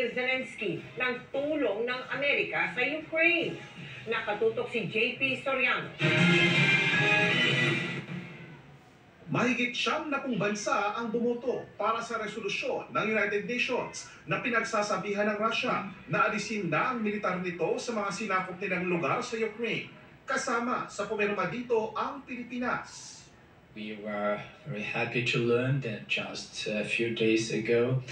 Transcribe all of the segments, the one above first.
Volodymyr Zelensky ng tulong ng Amerika sa Ukraine. Nakatutok si JP Soriano. Mahigit 70 bansa ang bumoto para sa resolusyon ng United Nations na pinagsasabihan ng Russia na alisin na ang militar nito sa mga sinakop nilang lugar sa Ukraine. Kasama sa pumirma dito ang Pilipinas. We were very happy to learn that just a few days ago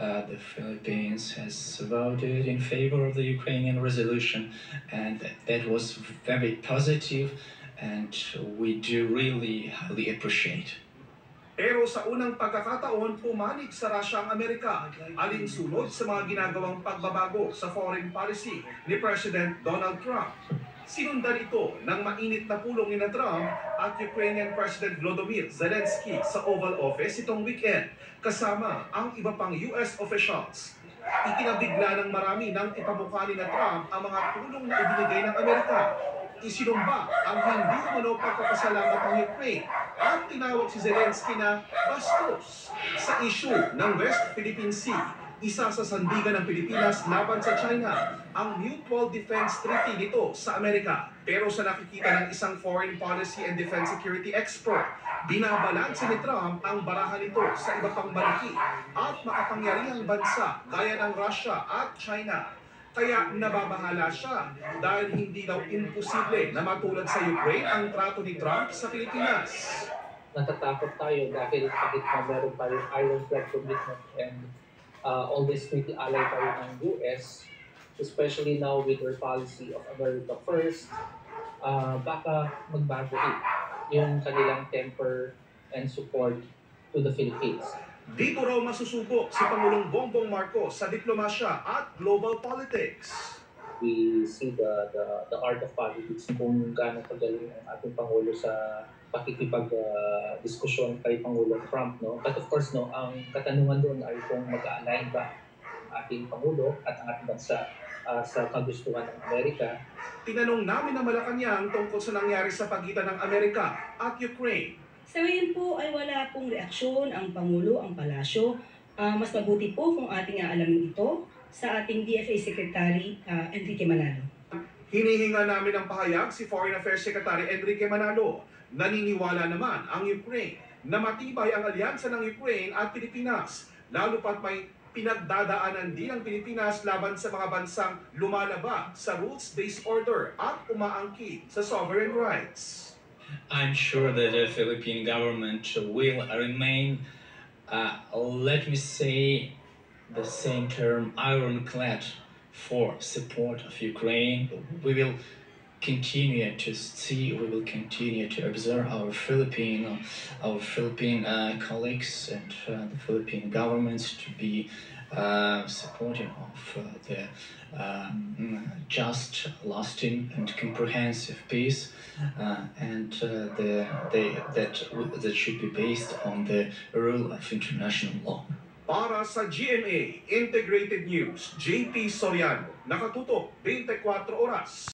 the Philippines has voted in favor of the Ukrainian resolution, and that was very positive, and we do really highly appreciate. Pero sa unang pagkakataon, pumanig sa Russia ang Amerika, alinsunod sa mga ginagawang pagbabago sa foreign policy ni President Donald Trump. Sinundan ito ng mainit na pulong ni Trump at Ukrainian President Volodymyr Zelensky sa Oval Office itong weekend, kasama ang iba pang US officials. Ikinabigla ng marami nang ipamukha ni Trump ang mga tulong na ibinigay ng Amerika. Isinumba ang hindi umano pagpapasalamat ng Ukraine at tinawag si Zelensky na bastos sa issue ng West Philippine Sea. Isa sa sandigan ng Pilipinas laban sa China, ang Mutual Defense Treaty nito sa Amerika. Pero sa nakikita ng isang foreign policy and defense security expert, binabalanse ni Trump ang barahan nito sa iba pang malaki at makapangyarihang bansa gaya ng Russia at China. Kaya nababahala siya dahil hindi daw imposible na matulad sa Ukraine ang trato ni Trump sa Pilipinas. Natatakot tayo dahil kahit na meron tayong Iron Flag commitment and always treaty ally tayo ng US, especially now with their policy of America first, baka magbago yung kanilang temper and support to the Philippines. Dito raw masusubok si Pangulong Bongbong Marcos sa diplomasya at global politics. We see the art of politics, kung gaano kagaling ang ating Pangulo sa pakikipag-diskusyon kay Pangulong Trump. No? But of course, no, ang katanungan doon ay kung mag-align ba ang ating Pangulo at ang ating bansa sa kagustuhan ng Amerika. Tinanong namin na Malacanang tungkol sa nangyari sa pagitan ng Amerika at Ukraine. Sa ngayon po ay wala pong reaksyon ang Pangulo, ang Palasyo. Mas mabuti po kung ating aalamin ito sa ating DFA Secretary Enrique Manalo. Hinihinga namin ang pahayag si Foreign Affairs Secretary Enrique Manalo. Naniniwala naman ang Ukraine na matibay ang alyansa ng Ukraine at Pilipinas, lalo pat may pinagdadaanan din ang Pilipinas laban sa mga bansang lumalaba sa rules-based order at umaangkin sa sovereign rights. I'm sure that the Philippine government will remain, let me say the same term, ironclad for support of Ukraine. We will continue to see, we will continue to observe our Philippine colleagues and the Philippine governments to be supportive of the just, lasting and comprehensive peace, and that should be based on the rule of international law. Para sa GMA Integrated News, JP Soriano, nakatutok 24 oras.